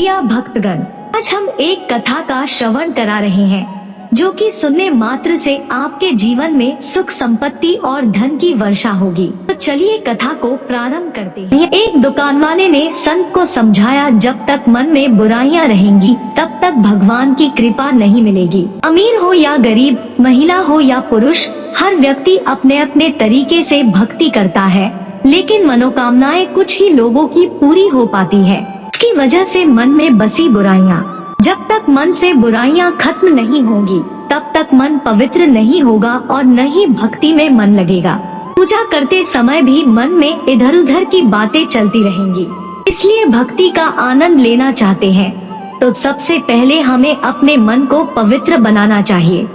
प्रिय भक्तगण, आज हम एक कथा का श्रवण करा रहे हैं जो कि सुनने मात्र से आपके जीवन में सुख संपत्ति और धन की वर्षा होगी। तो चलिए कथा को प्रारंभ करते हैं। एक दुकान वाले ने संत को समझाया, जब तक मन में बुराइयां रहेंगी तब तक भगवान की कृपा नहीं मिलेगी। अमीर हो या गरीब, महिला हो या पुरुष, हर व्यक्ति अपने अपने तरीके से भक्ति करता है, लेकिन मनोकामनाएं कुछ ही लोगों की पूरी हो पाती है। इसकी वजह से मन में बसी बुराइयां, जब तक मन से बुराइयां खत्म नहीं होंगी तब तक मन पवित्र नहीं होगा और न ही भक्ति में मन लगेगा। पूजा करते समय भी मन में इधर उधर की बातें चलती रहेंगी। इसलिए भक्ति का आनंद लेना चाहते हैं तो सबसे पहले हमें अपने मन को पवित्र बनाना चाहिए।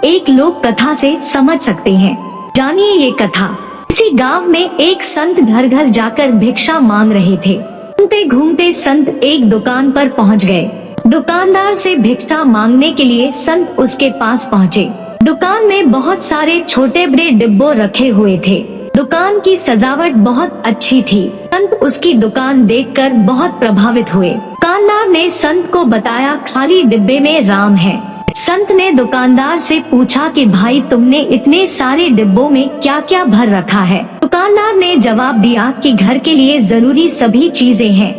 एक लोक कथा से समझ सकते हैं। जानिए ये कथा। इसी गांव में एक संत घर घर जाकर भिक्षा मांग रहे थे। घूमते घूमते संत एक दुकान पर पहुंच गए। दुकानदार से भिक्षा मांगने के लिए संत उसके पास पहुँचे। दुकान में बहुत सारे छोटे बड़े डिब्बों रखे हुए थे। दुकान की सजावट बहुत अच्छी थी। संत उसकी दुकान देखकर बहुत प्रभावित हुए। दुकानदार ने संत को बताया, खाली डिब्बे में राम है। संत ने दुकानदार से पूछा कि भाई, तुमने इतने सारे डिब्बों में क्या क्या भर रखा है? दुकानदार ने जवाब दिया कि घर के लिए जरूरी सभी चीजें हैं,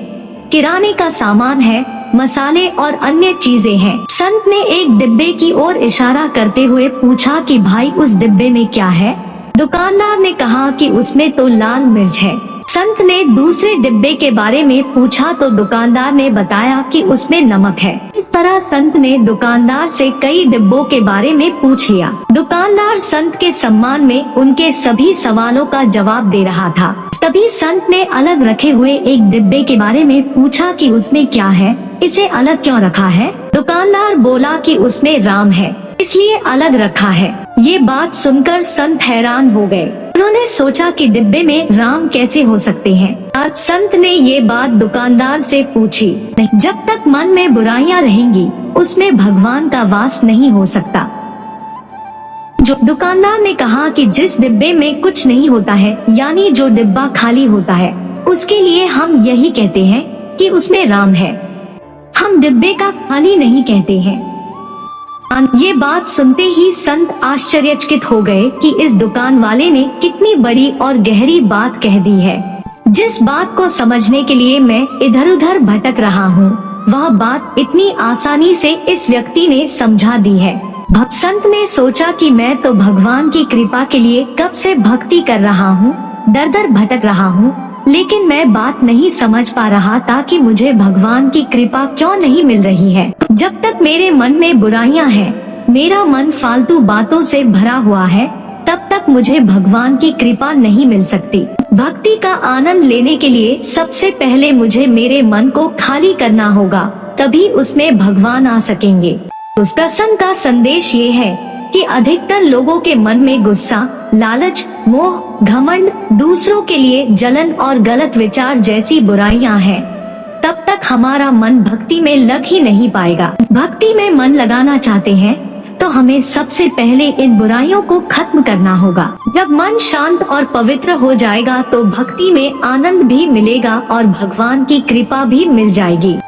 किराने का सामान है, मसाले और अन्य चीजें हैं। संत ने एक डिब्बे की ओर इशारा करते हुए पूछा कि भाई, उस डिब्बे में क्या है? दुकानदार ने कहा कि उसमें तो लाल मिर्च है। संत ने दूसरे डिब्बे के बारे में पूछा तो दुकानदार ने बताया कि उसमें नमक है। इस तरह संत ने दुकानदार से कई डिब्बों के बारे में पूछ लिया। दुकानदार संत के सम्मान में उनके सभी सवालों का जवाब दे रहा था। तभी संत ने अलग रखे हुए एक डिब्बे के बारे में पूछा कि उसमें क्या है, इसे अलग क्यों रखा है? दुकानदार बोला कि उसमें राम है, इसलिए अलग रखा है। ये बात सुनकर संत हैरान हो गए। उन्होंने सोचा कि डिब्बे में राम कैसे हो सकते हैं। आज संत ने ये बात दुकानदार से पूछी। नहीं, जब तक मन में बुराइयां रहेंगी उसमें भगवान का वास नहीं हो सकता। जो दुकानदार ने कहा कि जिस डिब्बे में कुछ नहीं होता है, यानी जो डिब्बा खाली होता है, उसके लिए हम यही कहते हैं कि उसमें राम है। हम डिब्बे का खाली नहीं कहते हैं। ये बात सुनते ही संत आश्चर्यचकित हो गए कि इस दुकान वाले ने कितनी बड़ी और गहरी बात कह दी है। जिस बात को समझने के लिए मैं इधर उधर भटक रहा हूँ, वह बात इतनी आसानी से इस व्यक्ति ने समझा दी है। संत ने सोचा कि मैं तो भगवान की कृपा के लिए कब से भक्ति कर रहा हूँ, दर दर भटक रहा हूँ, लेकिन मैं बात नहीं समझ पा रहा था कि मुझे भगवान की कृपा क्यों नहीं मिल रही है। जब तक मेरे मन में बुराइयां हैं, मेरा मन फालतू बातों से भरा हुआ है, तब तक मुझे भगवान की कृपा नहीं मिल सकती। भक्ति का आनंद लेने के लिए सबसे पहले मुझे मेरे मन को खाली करना होगा, तभी उसमें भगवान आ सकेंगे। उस प्रसंग का संदेश ये है कि अधिकतर लोगों के मन में गुस्सा, लालच, मोह, घमंड, दूसरों के लिए जलन और गलत विचार जैसी बुराइयां हैं। तब तक हमारा मन भक्ति में लग ही नहीं पाएगा। भक्ति में मन लगाना चाहते हैं तो हमें सबसे पहले इन बुराइयों को खत्म करना होगा। जब मन शांत और पवित्र हो जाएगा तो भक्ति में आनंद भी मिलेगा और भगवान की कृपा भी मिल जाएगी।